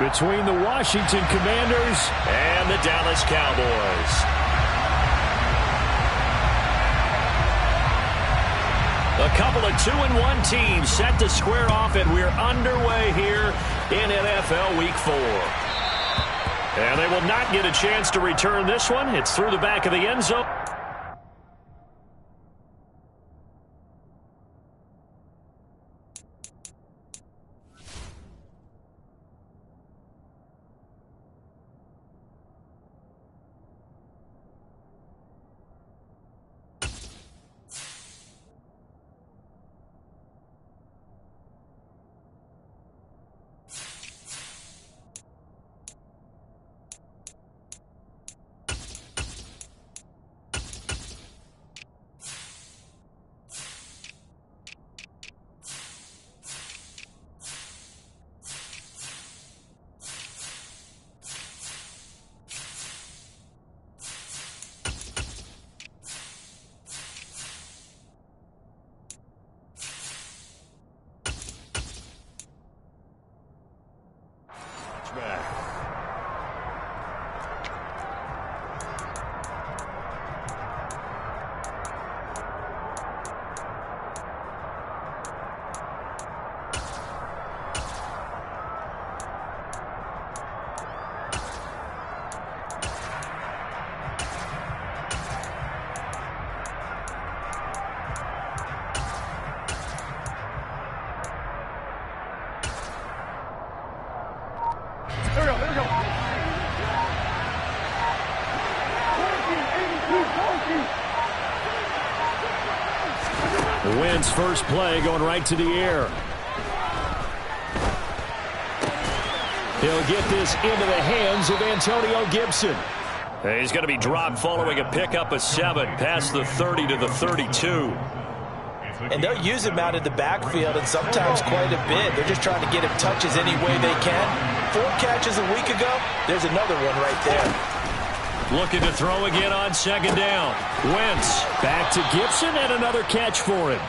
between the Washington Commanders and the Dallas Cowboys. A couple of 2-1 teams set to square off, and we're underway here in NFL Week 4. And they will not get a chance to return this one. It's through the back of the end zone. The Wentz first play going right to the air. He'll get this into the hands of Antonio Gibson. He's going to be dropped following a pickup of 7 past the 30 to the 32. And they'll use him out in the backfield, and sometimes quite a bit. They're just trying to get him touches any way they can. 4 catches a week ago. There's another one right there. Looking to throw again on second down. Wentz back to Gibson, and another catch for him.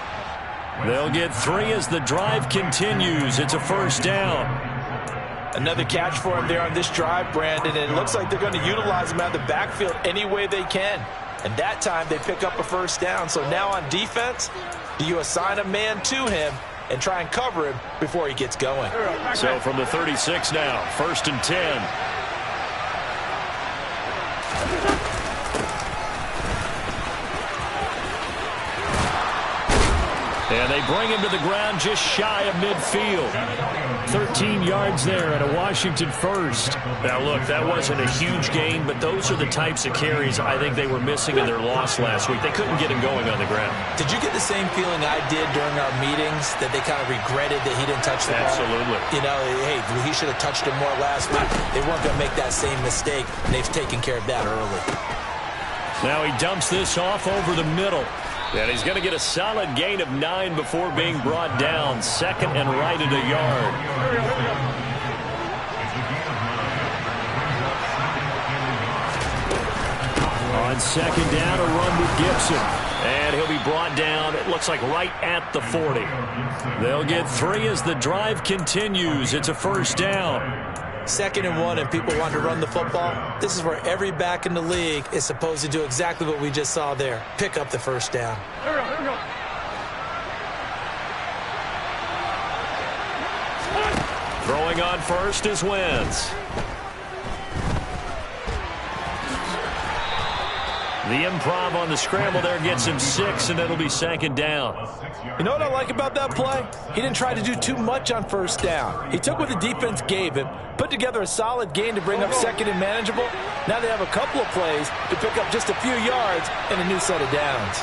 They'll get 3 as the drive continues. It's a first down. Another catch for him there on this drive, Brandon, and it looks like they're going to utilize him out of the backfield any way they can. And that time they pick up a first down. So now on defense, do you assign a man to him and try and cover him before he gets going? So from the 36 now, 1st and 10. And they bring him to the ground just shy of midfield. 13 yards there and a Washington first. Now, look, that wasn't a huge gain, but those are the types of carries I think they were missing in their loss last week. They couldn't get him going on the ground. Did you get the same feeling I did during our meetings, that they kind of regretted that he didn't touch the ball? Absolutely. You know, hey, he should have touched him more last week. They weren't going to make that same mistake, and they've taken care of that early. Now he dumps this off over the middle. And he's going to get a solid gain of 9 before being brought down. 2nd and right at a yard. On 2nd down, a run with Gibson. And he'll be brought down, it looks like right at the 40. They'll get 3 as the drive continues. It's a first down. 2nd and 1, and people want to run the football. This is where every back in the league is supposed to do exactly what we just saw there. Pick up the first down. Here we go. Throwing on first is Wentz. The improv on the scramble there gets him 6, and it'll be 2nd down. You know what I like about that play? He didn't try to do too much on first down. He took what the defense gave him, put together a solid gain to bring up 2nd and manageable. Now they have a couple of plays to pick up just a few yards and a new set of downs.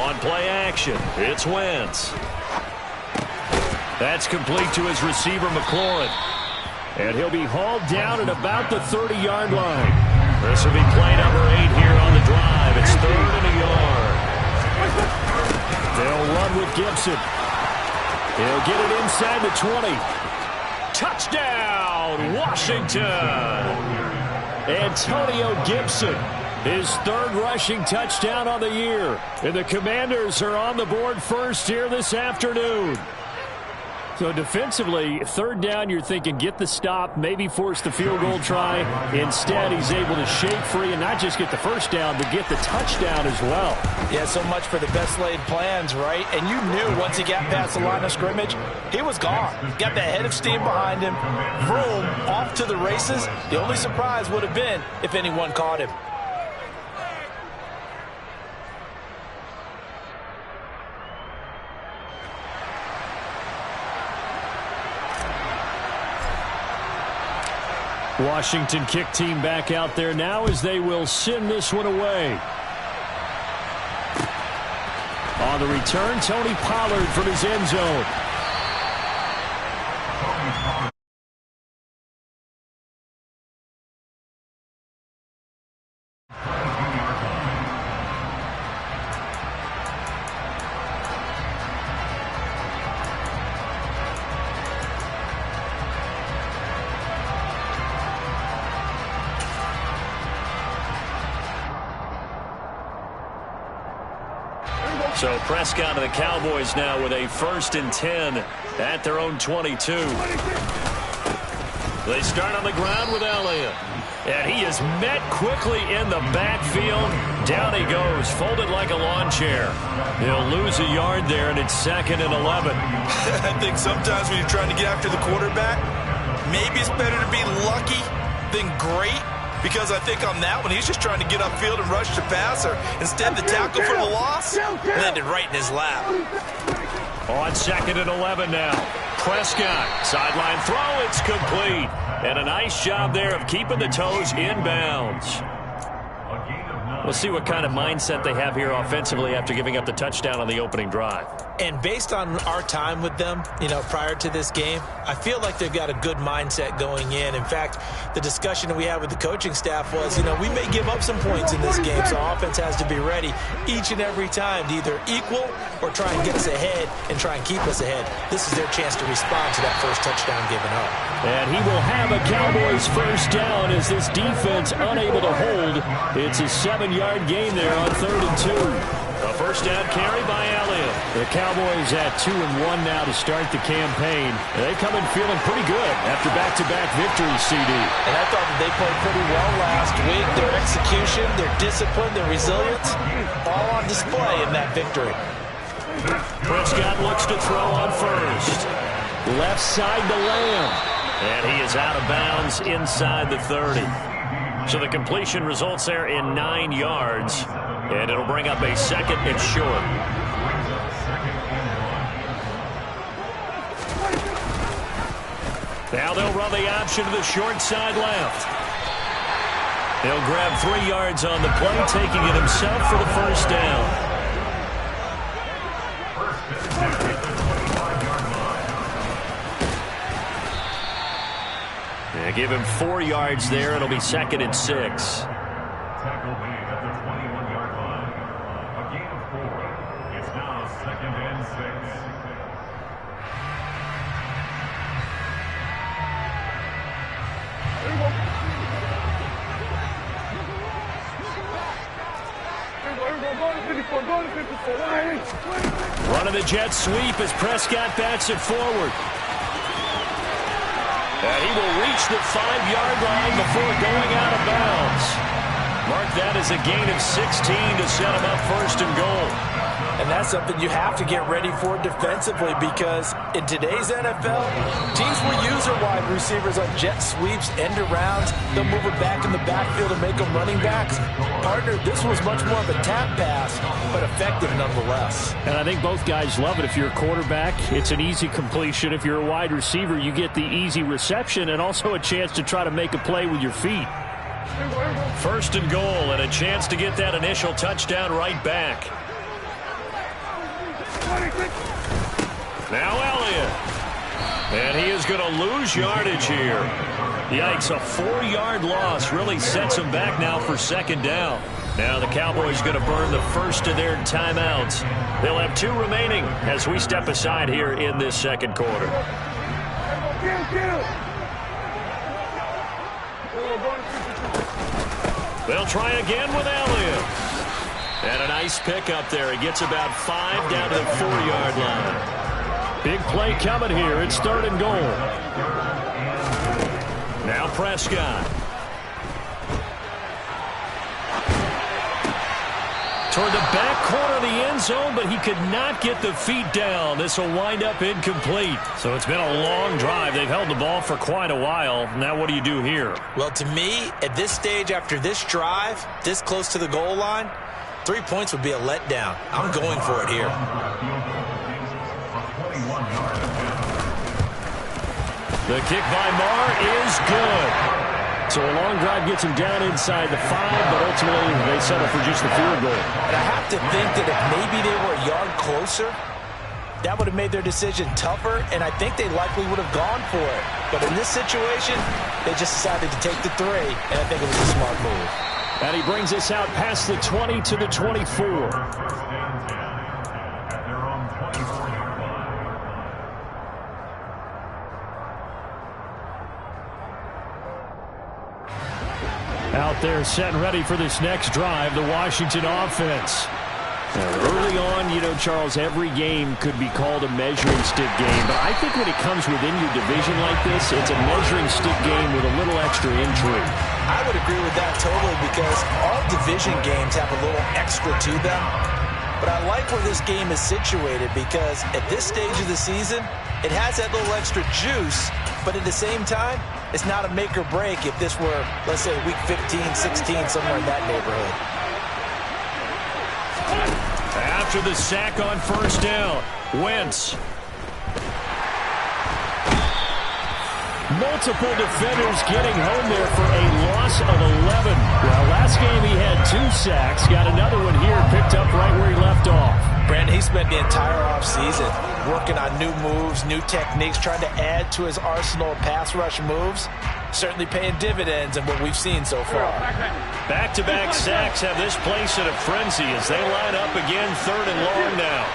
On play action, it's Wentz. That's complete to his receiver, McLaurin. And he'll be hauled down at about the 30-yard line. This will be play number 8 here on the drive. It's 3rd and a yard. They'll run with Gibson. He'll get it inside the 20. Touchdown, Washington. Antonio Gibson His third rushing touchdown on the year. And the Commanders are on the board first here this afternoon. So defensively, third down, you're thinking get the stop, maybe force the field goal try. Instead, he's able to shake free and not just get the first down, but get the touchdown as well. Yeah, so much for the best laid plans, right? And you knew once he got past the line of scrimmage, he was gone. Got the head of steam behind him. Vroom, off to the races. The only surprise would have been if anyone caught him. Washington kick team back out there now as they will send this one away. On the return, Tony Pollard from his end zone. So Prescott and the Cowboys now with a 1st and 10 at their own 22. They start on the ground with Elliott. And he is met quickly in the backfield. Down he goes, folded like a lawn chair. He'll lose a yard there, and it's 2nd and 11. I think sometimes when you're trying to get after the quarterback, maybe it's better to be lucky than great. Because I think on that one, he's just trying to get upfield and rush the passer. Instead, the tackle for the loss landed right in his lap. On 2nd and 11 now. Prescott, sideline throw, it's complete. And a nice job there of keeping the toes inbounds. We'll see what kind of mindset they have here offensively after giving up the touchdown on the opening drive. And based on our time with them, prior to this game, I feel like they've got a good mindset going in. In fact, the discussion that we had with the coaching staff was, we may give up some points in this game, so offense has to be ready each and every time to either equal or try and get us ahead and try and keep us ahead. This is their chance to respond to that first touchdown given up. And he will have a Cowboys first down as this defense unable to hold. It's a 7-yard gain there on 3rd and 2. A first down carry by Elliott. The Cowboys at 2-1 now to start the campaign. They come in feeling pretty good after back-to-back victories, CD. And I thought that they played pretty well last week. Their execution, their discipline, their resilience, all on display in that victory. Prescott looks to throw on first. Left side to Lamb. And he is out of bounds inside the 30. So the completion results there in 9 yards. And it'll bring up a 2nd and short. Now they'll run the option to the short side left. He'll grab 3 yards on the play, taking it himself for the first down. Yeah, give him 4 yards there. It'll be 2nd and 6. Running the jet sweep as Prescott bats it forward. And he will reach the 5-yard line before going out of bounds. Mark that as a gain of 16 to set him up 1st and goal. And that's something you have to get ready for defensively because in today's NFL, teams will use their wide receivers on jet sweeps, end arounds. They'll move it back in the backfield and make them running backs. Partner, this was much more of a tap pass, but effective nonetheless. And I think both guys love it. If you're a quarterback, it's an easy completion. If you're a wide receiver, you get the easy reception and also a chance to try to make a play with your feet. 1st and goal and a chance to get that initial touchdown right back. Now Elliott. And he is going to lose yardage here. Yikes, a 4-yard loss really sets him back now for 2nd down. Now the Cowboys going to burn the first of their timeouts. They'll have 2 remaining as we step aside here in this 2nd quarter. They'll try again with Elliott. And a nice pick up there. He gets about 5 down to the 4-yard line. Big play coming here. It's 3rd and goal. Now Prescott. Toward the back corner of the end zone, but he could not get the feet down. This will wind up incomplete. So it's been a long drive. They've held the ball for quite a while. Now what do you do here? Well, to me, at this stage after this drive, this close to the goal line, 3 points would be a letdown. I'm going for it here. The kick by Marr is good. So a long drive gets him down inside the 5, but ultimately they settle for just the field goal. And I have to think that if maybe they were a yard closer, that would have made their decision tougher, and I think they likely would have gone for it. But in this situation, they just decided to take the 3, and I think it was a smart move. And he brings us out past the 20 to the 24. Out there set and ready for this next drive, the Washington offense. Early on, you know, Charles, every game could be called a measuring stick game. But I think when it comes within your division like this, it's a measuring stick game with a little extra intrigue. I would agree with that totally because all division games have a little extra to them. But I like where this game is situated because at this stage of the season, it has that little extra juice. But at the same time, it's not a make or break if this were, let's say, week 15, 16, somewhere in that neighborhood. After the sack on 1st down, Wentz. Multiple defenders getting home there for a loss of 11. Well, last game he had 2 sacks. Got another one here, picked up right where he left off. Brandon, he spent the entire offseason working on new moves, new techniques, trying to add to his arsenal of pass rush moves. Certainly paying dividends in what we've seen so far. Back-to-back sacks have this place in a frenzy as they line up again 3rd and long now.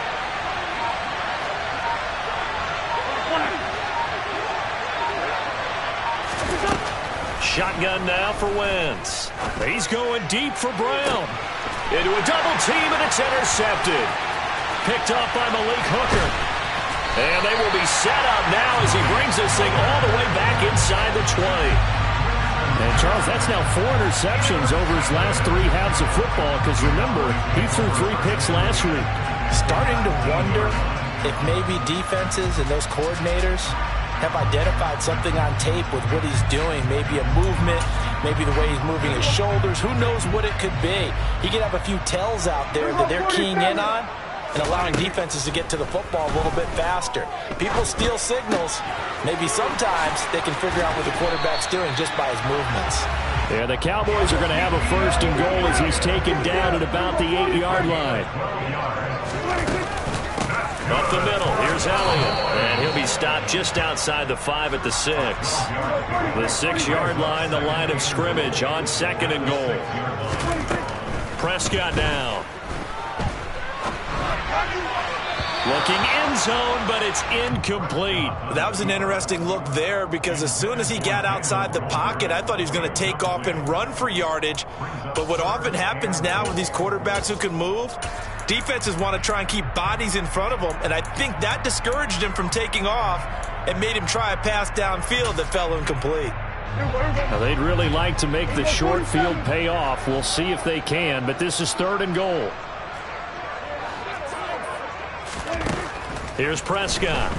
Shotgun now for Wentz. He's going deep for Brown. Into a double team, and it's intercepted. Picked up by Malik Hooker. And they will be set up now as he brings this thing all the way back inside the 20. And, Charles, that's now 4 interceptions over his last 3 halves of football because, remember, he threw 3 picks last week. Starting to wonder if maybe defenses and those coordinators have identified something on tape with what he's doing. Maybe a movement, maybe the way he's moving his shoulders. Who knows what it could be? He could have a few tells out there that they're keying in on and allowing defenses to get to the football a little bit faster. People steal signals. Maybe sometimes they can figure out what the quarterback's doing just by his movements. Yeah, the Cowboys are going to have a 1st and goal as he's taken down at about the 8-yard line. Up the middle, here's Elliott. And he'll be stopped just outside the 5 at the 6. The 6-yard line, the line of scrimmage on 2nd and goal. Prescott now. Looking end zone, but it's incomplete. That was an interesting look there because as soon as he got outside the pocket, I thought he was going to take off and run for yardage. But what often happens now with these quarterbacks who can move, defenses want to try and keep bodies in front of them, and I think that discouraged him from taking off and made him try a pass downfield that fell incomplete. Now, they'd really like to make the short field pay off. We'll see if they can, but this is 3rd and goal. Here's Prescott.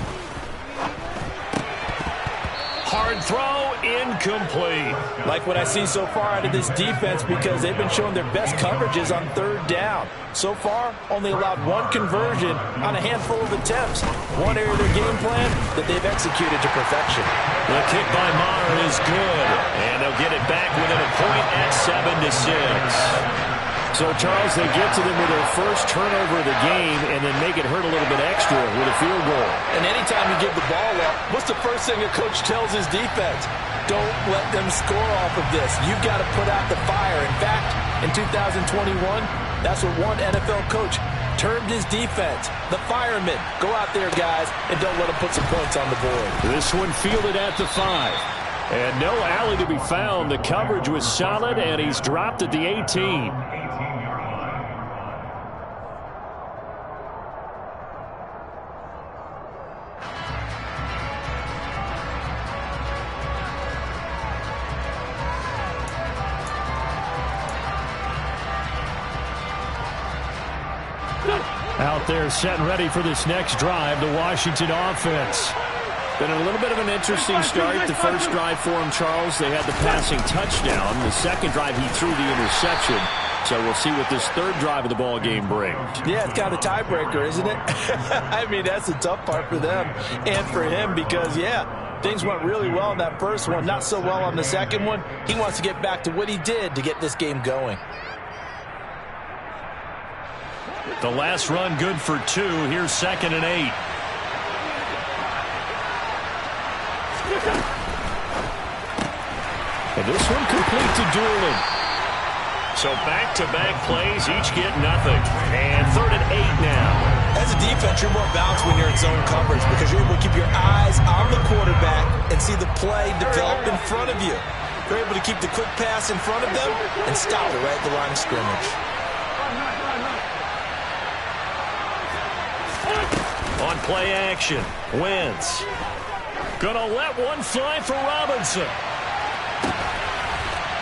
Hard throw, incomplete. Like what I see so far out of this defense because they've been showing their best coverages on 3rd down. So far, only allowed 1 conversion on a handful of attempts. One area of their game plan that they've executed to perfection. The kick by Marr is good. And they'll get it back within a point at 7-6. So, Charles, they get to them with their first turnover of the game and then make it hurt a little bit extra with a field goal. And anytime you give the ball up, what's the first thing a coach tells his defense? Don't let them score off of this. You've got to put out the fire. In fact, in 2021, that's what one NFL coach termed his defense. The firemen. Go out there, guys, and don't let them put some points on the board. This one fielded at the 5. And no alley to be found. The coverage was solid, and he's dropped at the 18. Out there set and ready for this next drive, the Washington offense. Been a little bit of an interesting start. The first drive for him, Charles, they had the passing touchdown. The second drive, he threw the interception. So we'll see what this third drive of the ball game brings. Yeah, it's kind of a tiebreaker, isn't it? I mean, that's the tough part for them and for him because, yeah, things went really well in that first one, not so well on the second one. He wants to get back to what he did to get this game going. The last run good for 2. Here's 2nd and 8. And this one complete to Doolin. So back-to-back plays, each get nothing. And 3rd and 8 now. As a defense, you're more balanced when you're in zone coverage because you're able to keep your eyes on the quarterback and see the play develop in front of you. You're able to keep the quick pass in front of them and stop it right at the line of scrimmage. On play action, Wentz. Gonna let one fly for Robinson.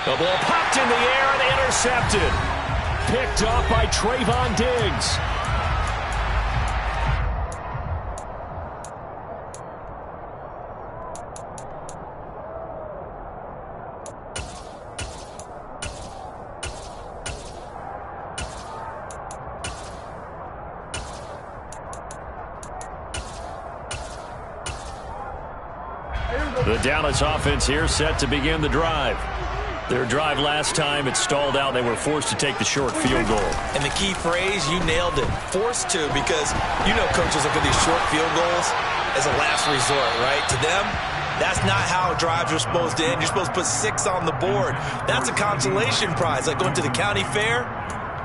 The ball popped in the air and intercepted. Picked off by Trayvon Diggs. The Dallas offense here set to begin the drive. Their drive last time, it stalled out. They were forced to take the short field goal. And the key phrase, you nailed it. Forced to, because you know coaches look at these short field goals as a last resort, right? To them, that's not how drives are supposed to end. You're supposed to put 6 on the board. That's a consolation prize, like going to the county fair.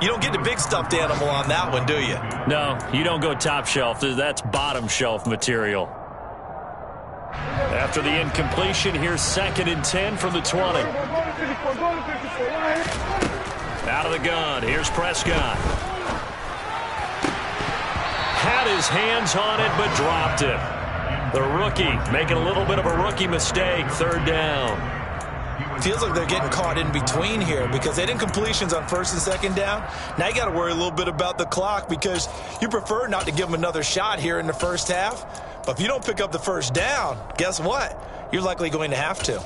You don't get the big stuffed animal on that one, do you? No, you don't go top shelf. That's bottom shelf material. After the incompletion, here's 2nd and 10 from the 20. Out of the gun, here's Prescott. Had his hands on it, but dropped it. The rookie making a little bit of a rookie mistake, 3rd down. Feels like they're getting caught in between here because they didn't completions on 1st and 2nd down. Now you got to worry a little bit about the clock because you prefer not to give them another shot here in the first half. But if you don't pick up the 1st down, guess what? You're likely going to have to.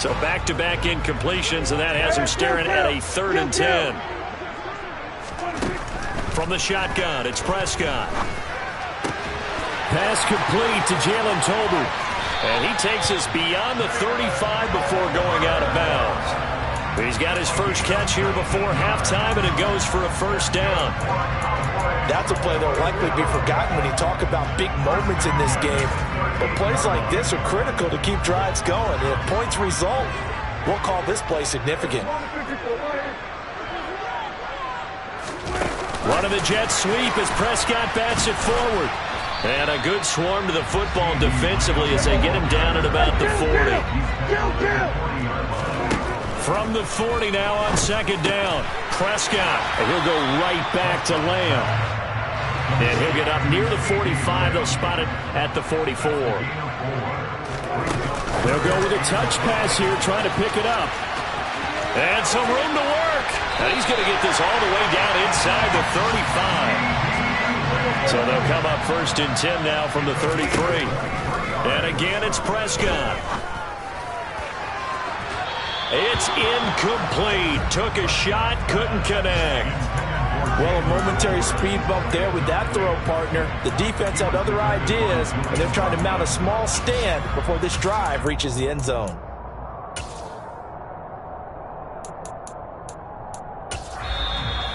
So back-to-back incompletions, and that has him staring at a 3rd and 10. From the shotgun, it's Prescott. Pass complete to Jalen Tolbert. And he takes us beyond the 35 before going out of bounds. He's got his first catch here before halftime, and it goes for a 1st down. That's a play that will likely be forgotten when you talk about big moments in this game. But plays like this are critical to keep drives going. And if points result, we'll call this play significant. One of the Jets sweep as Prescott bats it forward. And a good swarm to the football defensively as they get him down at about the 40. From the 40 now on 2nd down. Prescott, and he'll go right back to Lamb. And he'll get up near the 45. They'll spot it at the 44. They'll go with a touch pass here, trying to pick it up. And some room to work. And he's going to get this all the way down inside the 35. So they'll come up 1st and 10 now from the 33. And again, it's Prescott. It's incomplete. Took a shot, couldn't connect. Well, a momentary speed bump there with that throw, partner. The defense had other ideas, and they're trying to mount a small stand before this drive reaches the end zone.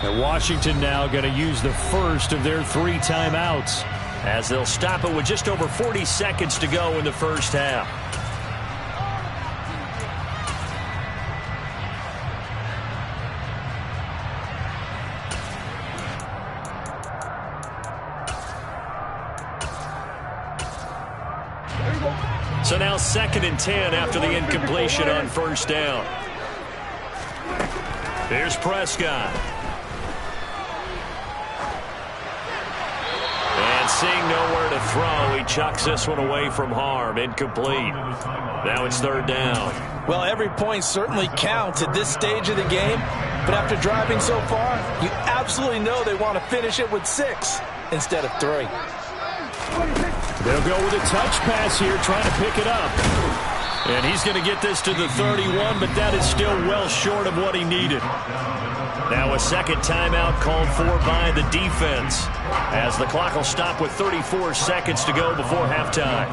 And Washington now going to use the first of their 3 timeouts as they'll stop it with just over 40 seconds to go in the first half. So now 2nd and 10 after the incompletion on first down. Here's Prescott. And seeing nowhere to throw, he chucks this one away from harm. Incomplete. Now it's 3rd down. Well, every point certainly counts at this stage of the game. But after driving so far, you absolutely know they want to finish it with 6 instead of 3. They'll go with a touch pass here, trying to pick it up. And he's going to get this to the 31, but that is still well short of what he needed. Now a second timeout called for by the defense, as the clock will stop with 34 seconds to go before halftime.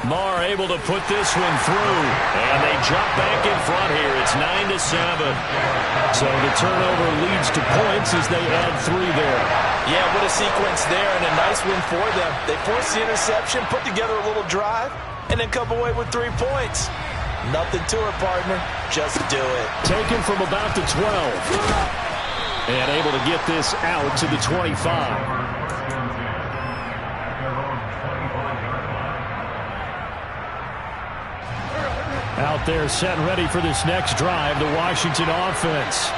Marr able to put this one through, and they jump back in front here. It's 9-7. So the turnover leads to points as they add 3 there. Yeah, what a sequence there, and a nice win for them. They forced the interception, put together a little drive, and then come away with 3 points. Nothing to it, partner. Just do it. Taken from about the 12. And able to get this out to the 25. Out there set and ready for this next drive, the Washington offense.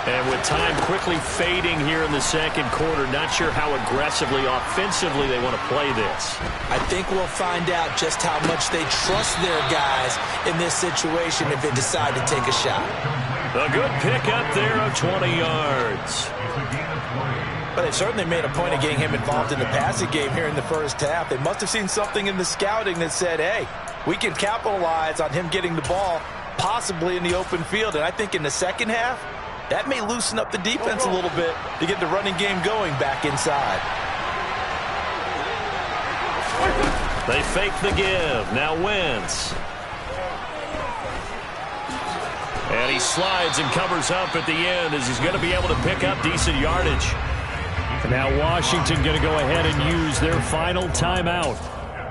And with time quickly fading here in the second quarter, not sure how aggressively, offensively they want to play this. I think we'll find out just how much they trust their guys in this situation if they decide to take a shot. A good pick up there of 20 yards. But they certainly made a point of getting him involved in the passing game here in the first half. They must have seen something in the scouting that said, hey, we can capitalize on him getting the ball possibly in the open field. And I think in the second half, that may loosen up the defense a little bit to get the running game going back inside. They fake the give. Now Wentz. And he slides and covers up at the end as he's going to be able to pick up decent yardage. Now Washington going to go ahead and use their final timeout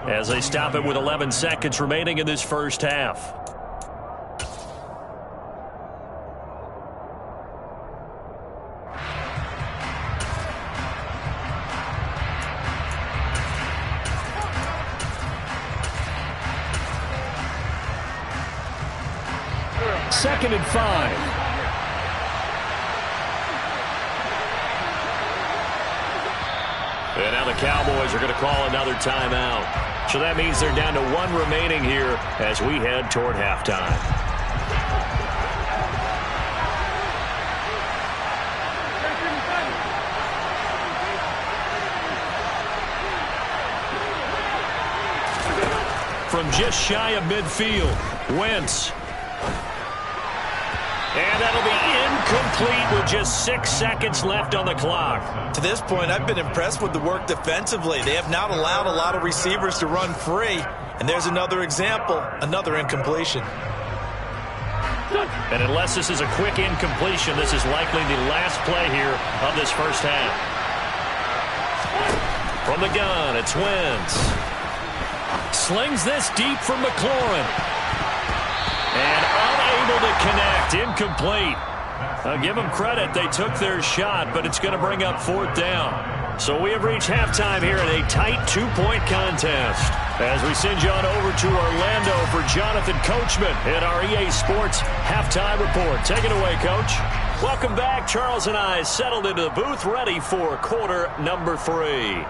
as they stop it with 11 seconds remaining in this first half. Second and 5. And now the Cowboys are going to call another timeout. So that means they're down to 1 remaining here as we head toward halftime. From just shy of midfield, Wentz. And that'll be incomplete with just 6 seconds left on the clock. To this point, I've been impressed with the work defensively. They have not allowed a lot of receivers to run free. And there's another example, another incompletion. And unless this is a quick incompletion, this is likely the last play here of this first half. From the gun, it's Wentz. Slings this deep from McLaurin. And unable to connect, incomplete. I'll give them credit, they took their shot, but it's going to bring up 4th down. So we have reached halftime here in a tight 2-point contest. As we send you on over to Orlando for Jonathan Coachman in our EA Sports Halftime Report. Take it away, Coach. Welcome back. Charles and I settled into the booth, ready for quarter number 3.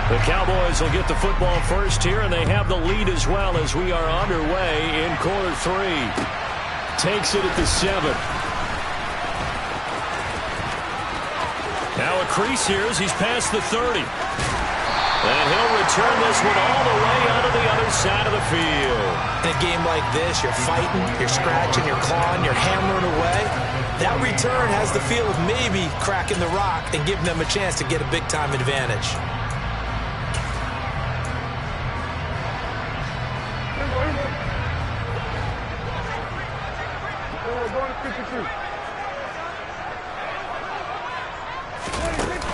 The Cowboys will get the football first here, and they have the lead as well as we are underway in quarter 3. Takes it at the 7. Now a crease here as he's past the 30. And he'll return this one all the way onto the other side of the field. In a game like this, you're fighting, you're scratching, you're clawing, you're hammering away. That return has the feel of maybe cracking the rock and giving them a chance to get a big-time advantage.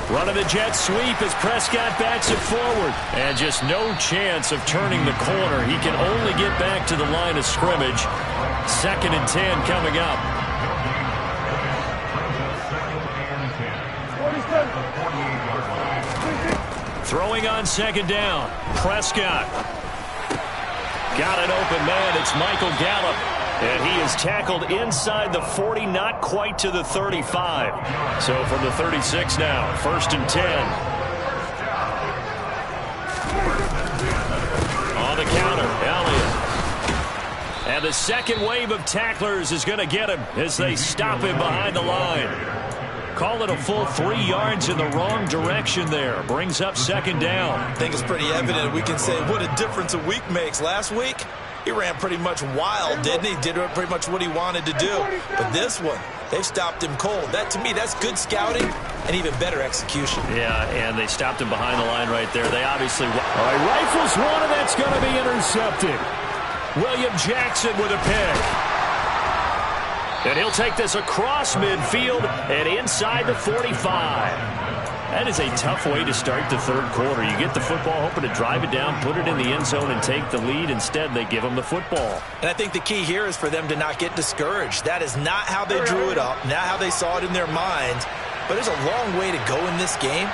Running the jet sweep as Prescott bats it forward. And just no chance of turning the corner. He can only get back to the line of scrimmage. 2nd and 10 coming up. Throwing on 2nd down. Prescott. Got an open man. It's Michael Gallup. And he is tackled inside the 40, not quite to the 35. So from the 36 now, 1st and 10. On the counter, Elliott. And the second wave of tacklers is going to get him as they stop him behind the line. Call it a full 3 yards in the wrong direction there. Brings up 2nd down. I think it's pretty evident. We can say what a difference a week makes. Last week, he ran pretty much wild, didn't he? Did pretty much what he wanted to do. But this one, they've stopped him cold. That, to me, that's good scouting and even better execution. Yeah, and they stopped him behind the line right there. They obviously... All right, rifles one, and that's going to be intercepted. William Jackson with a pick. And he'll take this across midfield and inside the 45. That is a tough way to start the 3rd quarter. You get the football, hoping to drive it down, put it in the end zone, and take the lead. Instead, they give him the football. And I think the key here is for them to not get discouraged. That is not how they drew it up, not how they saw it in their minds. But there's a long way to go in this game.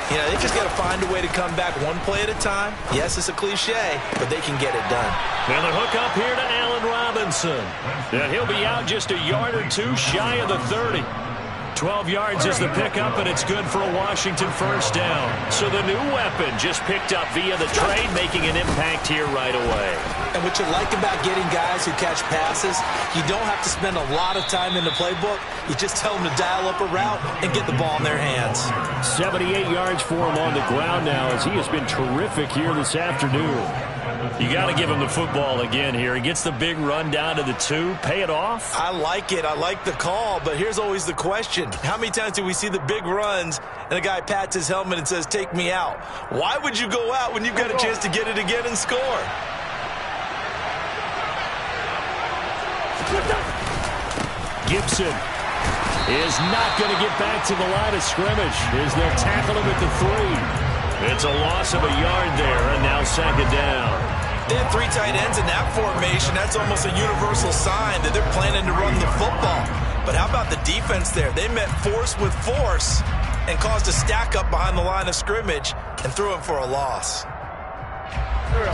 You know, they just got to find a way to come back one play at a time. Yes, it's a cliche, but they can get it done. And the hook up here to Allen Robinson. And he'll be out just a yard or two shy of the 30. 12 yards is the pickup, and it's good for a Washington 1st down. So the new weapon just picked up via the trade, making an impact here right away. And what you like about getting guys who catch passes, you don't have to spend a lot of time in the playbook. You just tell them to dial up a route and get the ball in their hands. 78 yards for him on the ground now, as he has been terrific here this afternoon. You got to give him the football again here. He gets the big run down to the 2. Pay it off. I like it. I like the call, but here's always the question. How many times do we see the big runs and a guy pats his helmet and says, take me out? Why would you go out when you've got a chance to get it again and score? Gibson is not going to get back to the line of scrimmage as they'll tackle him at the 3. It's a loss of a yard there, and now 2nd down. They had 3 tight ends in that formation. That's almost a universal sign that they're planning to run the football. But how about the defense there? They met force with force and caused a stack up behind the line of scrimmage and threw him for a loss.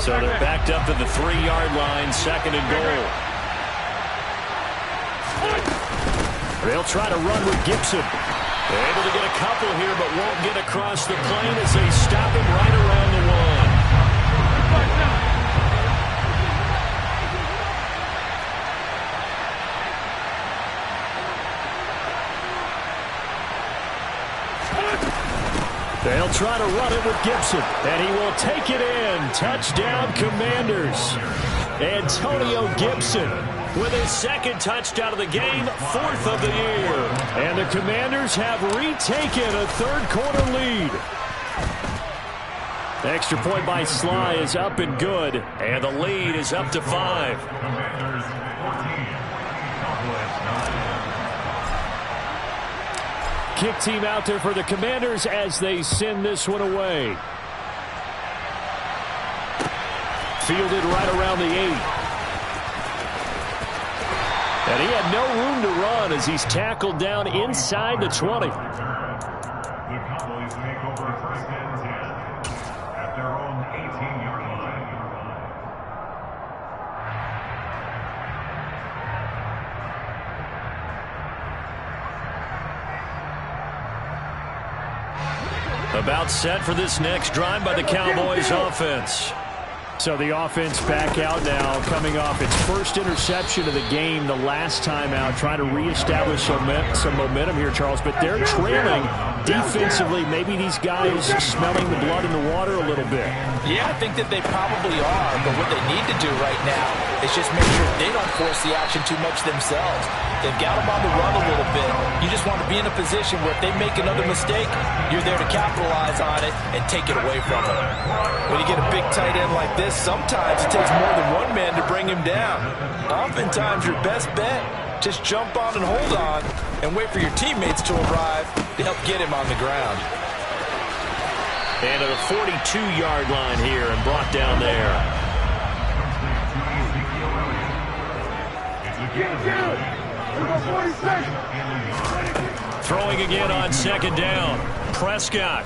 So they're backed up to the 3-yard line, 2nd and goal. They'll try to run with Gibson. They're able to get a couple here, but won't get across the plane as they stop him right around the 1. They'll try to run it with Gibson, and he will take it in. Touchdown, Commanders. Antonio Gibson with his 2nd touchdown of the game, 4th of the year. And the Commanders have retaken a 3rd quarter lead. The extra point by Sly is up and good, and the lead is up to 5. Kick team out there for the Commanders as they send this one away. Fielded right around the 8. And he had no room to run as he's tackled down inside the 20. The Cowboys make over 1st and 10 at their own 18-yard line. About set for this next drive by the Cowboys offense. So the offense back out now, coming off its 1st interception of the game the last time out, trying to reestablish some momentum here, Charles. But they're trailing defensively. Maybe these guys smelling the blood in the water a little bit. Yeah, I think that they probably are. But what they need to do right now is just make sure they don't force the action too much themselves. They've got them on the run a little bit. You just want to be in a position where if they make another mistake, you're there to capitalize on it and take it away from them. When you get a big tight end like this, sometimes it takes more than one man to bring him down. Oftentimes, your best bet, just jump on and hold on and wait for your teammates to arrive to help get him on the ground. And at the 42-yard line here and brought down there. Throwing again on second down. Prescott.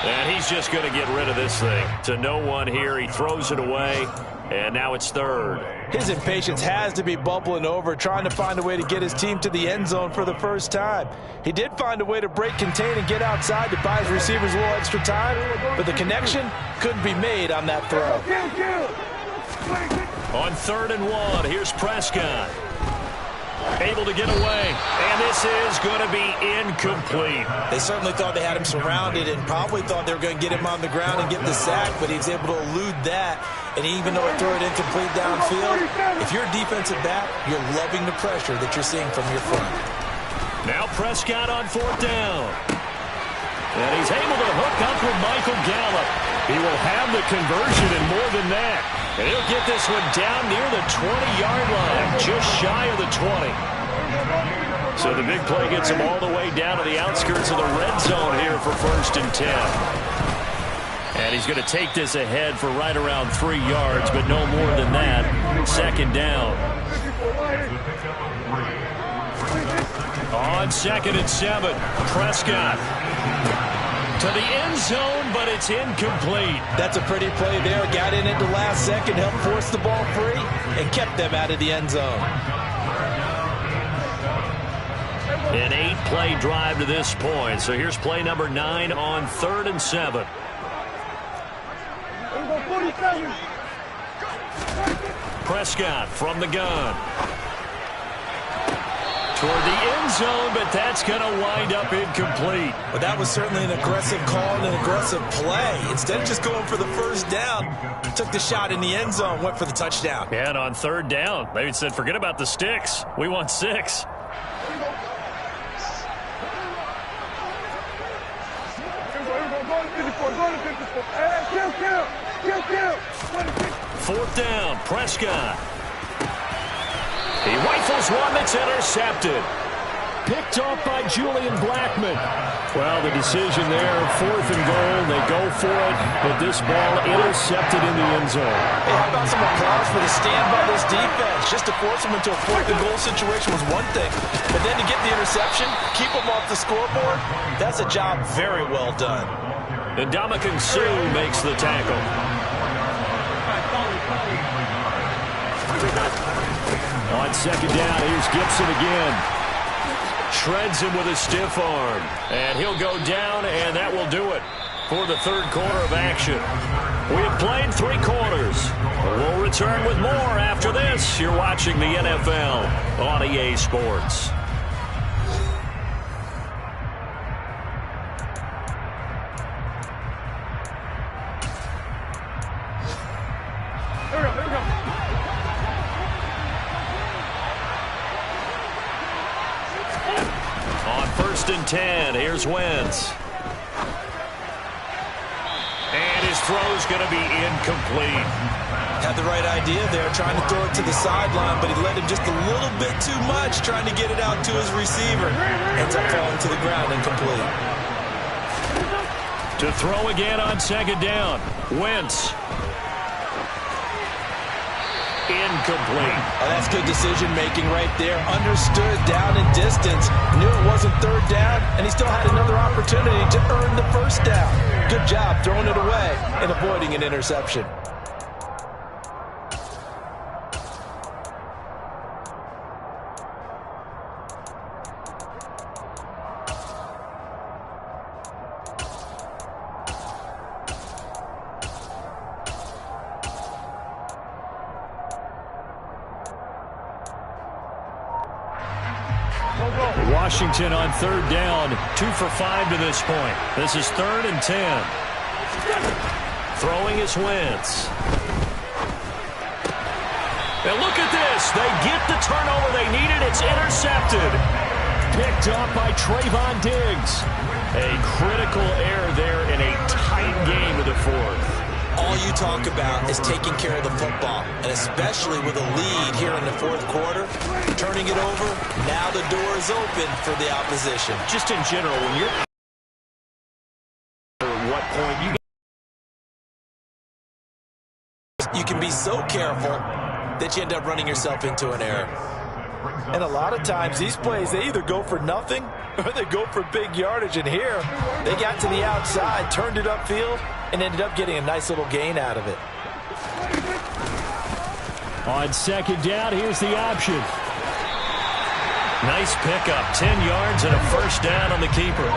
And he's just going to get rid of this thing. To no one here. He throws it away. And now it's third. His impatience has to be bubbling over, trying to find a way to get his team to the end zone for the first time. He did find a way to break contain and get outside to buy his receivers a little extra time, but the connection couldn't be made on that throw. On 3rd and 1, here's Prescott. Able to get away, and this is going to be incomplete. They certainly thought they had him surrounded and probably thought they were going to get him on the ground and get the sack, but he's able to elude that. And even though he threw it incomplete downfield, if you're a defensive back, you're loving the pressure that you're seeing from your front. Now Prescott on 4th down. And he's able to hook up with Michael Gallup. He will have the conversion and more than that. And he'll get this one down near the 20-yard line, just shy of the 20. So the big play gets him all the way down to the outskirts of the red zone here for 1st and 10. And he's going to take this ahead for right around 3 yards, but no more than that. 2nd down. On 2nd and 7, Prescott to the end zone, but it's incomplete. That's a pretty play there. Got in at the last second, helped force the ball free, and kept them out of the end zone. An 8-play drive to this point. So here's play number 9 on 3rd and 7. Prescott from the gun. Toward the end zone, but that's going to wind up incomplete. Well, that was certainly an aggressive call and an aggressive play. Instead of just going for the first down, took the shot in the end zone, went for the touchdown. Yeah, and on 3rd down, they said, forget about the sticks. We want 6. Fourth down, Prescott. He rifles one that's intercepted. Picked off by Julian Blackmon. Well, the decision there, 4th and goal. They go for it, but this ball intercepted in the end zone. Hey, how about some applause for the stand by this defense? Just to force them into a 4th and goal situation was one thing, but then to get the interception, keep them off the scoreboard, that's a job very well done. And Ndamukong Suh makes the tackle. On 2nd down, here's Gibson again. Shreds him with a stiff arm. And he'll go down, and that will do it for the 3rd quarter of action. We have played 3 quarters. We'll return with more after this. You're watching the NFL on EA Sports. On 1st and 10, here's Wentz. And his throw's going to be incomplete. Had the right idea there, trying to throw it to the sideline, but he let him just a little bit too much, trying to get it out to his receiver. Ends up falling to the ground incomplete. To throw again on 2nd down, Wentz. Incomplete. Oh, that's good decision-making right there. Understood down and distance. Knew it wasn't 3rd down, and he still had another opportunity to earn the 1st down. Good job throwing it away and avoiding an interception. Washington on 3rd down, 2 for 5 to this point. This is 3rd and 10. Throwing is Wentz. And look at this. They get the turnover they needed. It's intercepted. Picked up by Trayvon Diggs. A critical error there in a tight game of the 4th. All you talk about is taking care of the football, and especially with a lead here in the 4th quarter, turning it over, now the door is open for the opposition. Just in general, when you're You can be so careful that you end up running yourself into an error. And a lot of times these plays, they either go for nothing or they go for big yardage. And here, they got to the outside, turned it upfield, and ended up getting a nice little gain out of it. On second down, here's the option. Nice pickup, 10 yards and a first down on the keeper.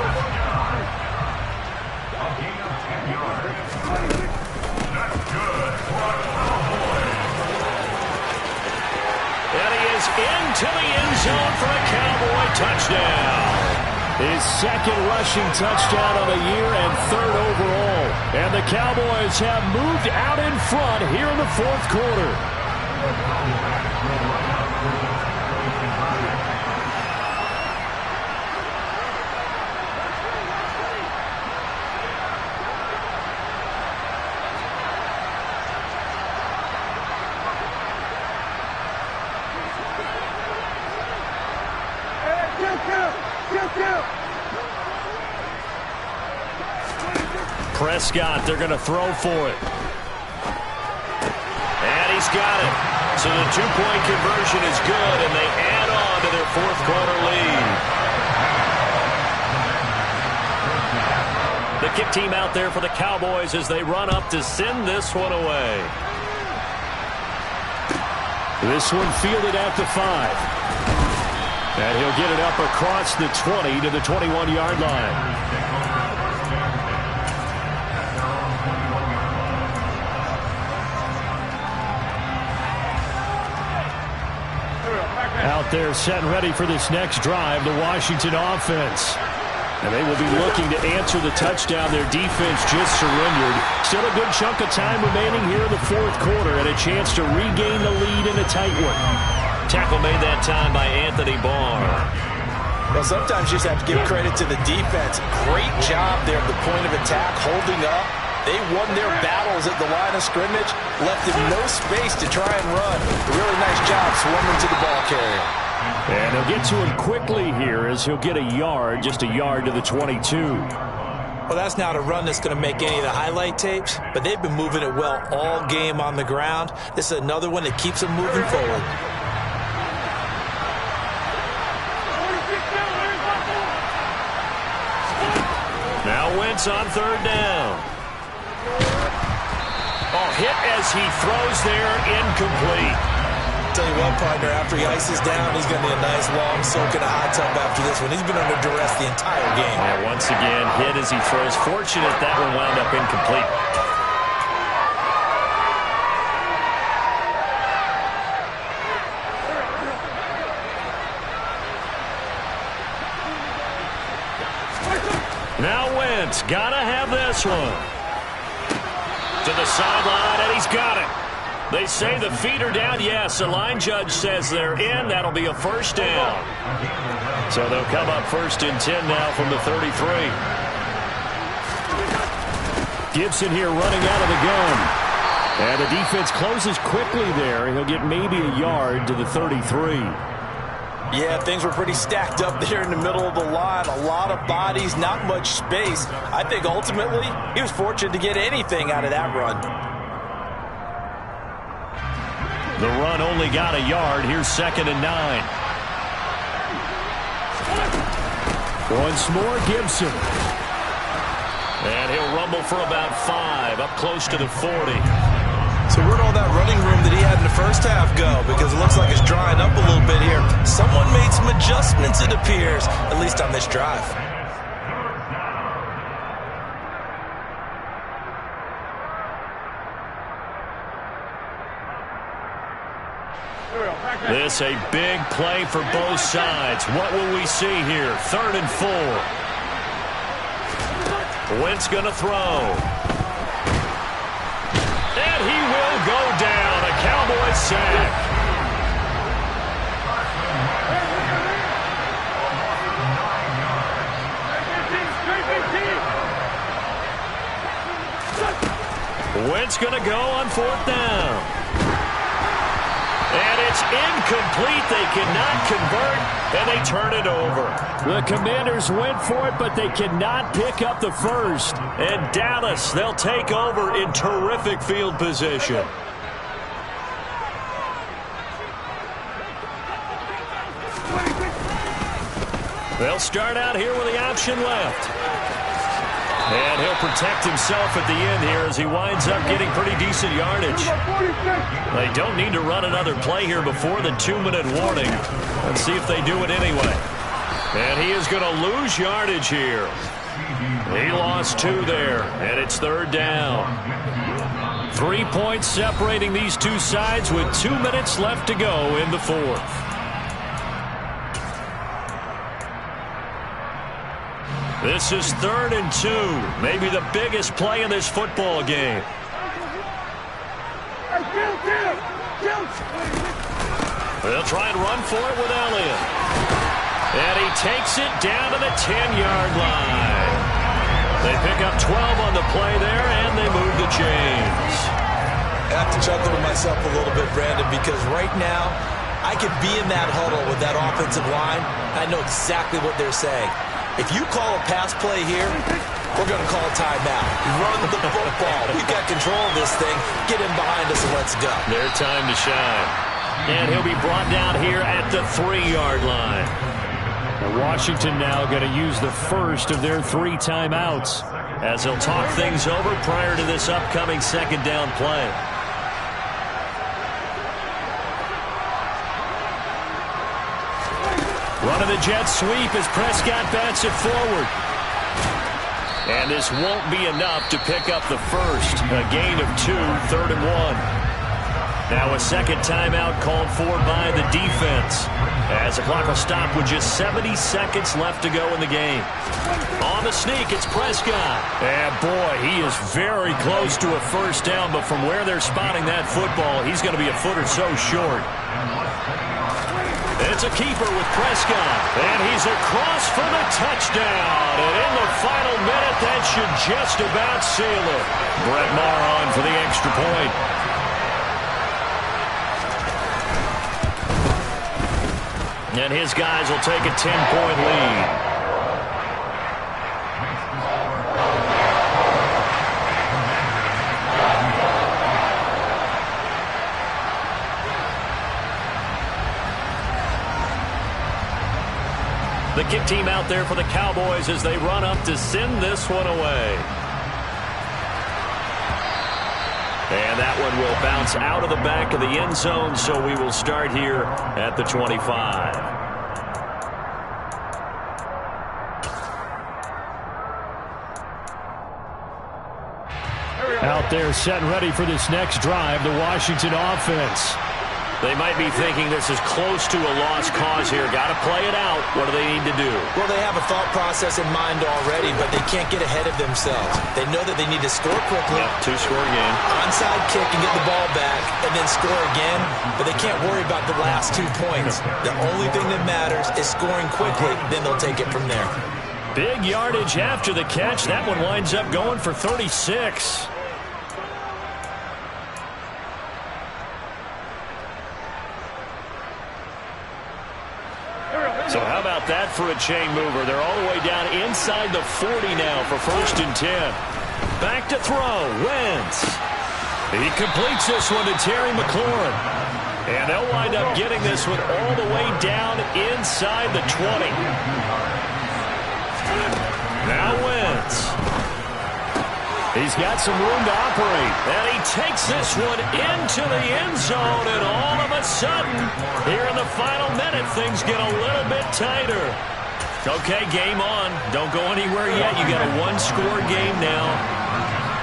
And he is into the end zone for a Cowboy touchdown. His second rushing touchdown of the year and third overall. And the Cowboys have moved out in front here in the fourth quarter. Prescott, they're going to throw for it. And he's got it. So the two-point conversion is good, and they add on to their fourth quarter lead. The kick team out there for the Cowboys as they run up to send this one away. This one fielded at the 5. And he'll get it up across the 20 to the 21-yard line. Out there set and ready for this next drive, the Washington offense. And they will be looking to answer the touchdown their defense just surrendered. Still a good chunk of time remaining here in the fourth quarter and a chance to regain the lead in a tight one. Tackle made that time by Anthony Barr. Well, sometimes you just have to give credit to the defense. Great job there at the point of attack, holding up. They won their battles at the line of scrimmage, left him no space to try and run. A really nice job swarming to the ball carrier. And he'll get to him quickly here as he'll get a yard, just a yard to the 22. Well, that's not a run that's going to make any of the highlight tapes, but they've been moving it well all game on the ground. This is another one that keeps them moving forward. Now Wentz on third down. Oh, hit as he throws there, incomplete. Tell you what, partner, after he ices down, he's going to need a nice long soak in a hot tub after this one. He's been under duress the entire game. Yeah, once again, hit as he throws. Fortunate that one wound up incomplete. Now Wentz, gotta have this one. To the sideline, and he's got it. They say the feet are down. Yes, the line judge says they're in. That'll be a first down. So they'll come up first and 10 now from the 33. Gibson here running out of the gun. And the defense closes quickly there. He'll get maybe a yard to the 33. Yeah, things were pretty stacked up there in the middle of the line. A lot of bodies, not much space. I think ultimately he was fortunate to get anything out of that run. The run only got a yard. Here's 2nd and 9. Once more, Gibson. And he'll rumble for about 5, up close to the 40. So where'd all that running room that he had in the first half go? Because it looks like it's drying up a little bit here. Someone made some adjustments, it appears, at least on this drive. This a big play for both sides. What will we see here? 3rd and 4. Wentz going to throw. And he will go down. A Cowboy sack. Wentz going to go on 4th down. And it's incomplete. They cannot convert, and they turn it over. The Commanders went for it, but they cannot pick up the first. And Dallas, they'll take over in terrific field position. They'll start out here with the option left. And he'll protect himself at the end here as he winds up getting pretty decent yardage. They don't need to run another play here before the 2-minute warning. Let's see if they do it anyway. And he is going to lose yardage here. He lost 2 there, and it's 3rd down. 3 points separating these two sides with 2 minutes left to go in the 4th. This is 3rd and 2, maybe the biggest play in this football game. They'll try and run for it with Elliott. And he takes it down to the 10-yard line. They pick up 12 on the play there, and they move the chains. I have to chuckle to myself a little bit, Brandon, because right now I could be in that huddle with that offensive line. I know exactly what they're saying. If you call a pass play here, we're going to call a timeout. Run the football. We've got control of this thing. Get in behind us and let's go. Their time to shine. And he'll be brought down here at the 3-yard line. Now Washington now going to use the first of their 3 timeouts as they'll talk things over prior to this upcoming 2nd down play. Running the jet sweep as Prescott bats it forward. And this won't be enough to pick up the first. A gain of 2, 3rd and 1. Now a 2nd timeout called for by the defense as the clock will stop with just 70 seconds left to go in the game. On the sneak, it's Prescott. And boy, he is very close to a first down, but from where they're spotting that football, he's going to be a foot or so short. It's a keeper with Prescott, and he's across for the touchdown. And in the final minute, that should just about seal it. Brett Maher on for the extra point. And his guys will take a 10-point lead. The kick team out there for the Cowboys as they run up to send this one away. And that one will bounce out of the back of the end zone, so we will start here at the 25. Out there set and ready for this next drive, the Washington offense. They might be thinking this is close to a lost cause here. Got to play it out. What do they need to do? Well, they have a thought process in mind already, but they can't get ahead of themselves. They know that they need to score quickly. Yep, 2-score game. Onside kick and get the ball back, and then score again. But they can't worry about the last 2 points. The only thing that matters is scoring quickly. Then they'll take it from there. Big yardage after the catch. That one winds up going for 36. So how about that for a chain mover? They're all the way down inside the 40 now for 1st and 10. Back to throw. Wentz. He completes this one to Terry McLaurin. And they'll wind up getting this one all the way down inside the 20. Now Wentz. He's got some room to operate. And he takes this one into the end zone. And all of a sudden, here in the final minute, things get a little bit tighter. Okay, game on. Don't go anywhere yet. You got a 1-score game now.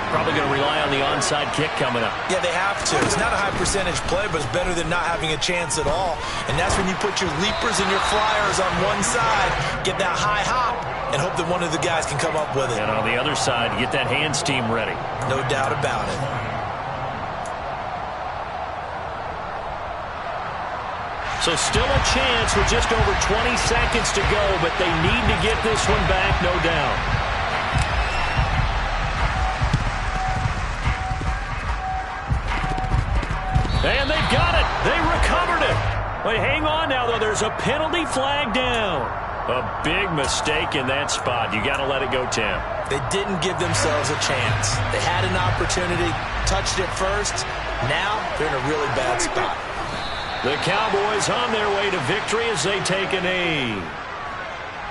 Probably going to rely on the onside kick coming up. Yeah, they have to. It's not a high percentage play, but it's better than not having a chance at all. And that's when you put your leapers and your flyers on one side, get that high hop, and hope that one of the guys can come up with it. And on the other side, get that hands team ready. No doubt about it. So still a chance with just over 20 seconds to go, but they need to get this one back, no doubt. And they've got it. They recovered it. Wait, hang on now, though. There's a penalty flag down. A big mistake in that spot. You got to let it go, Tim. They didn't give themselves a chance. They had an opportunity, touched it first. Now they're in a really bad spot. The Cowboys on their way to victory as they take a knee.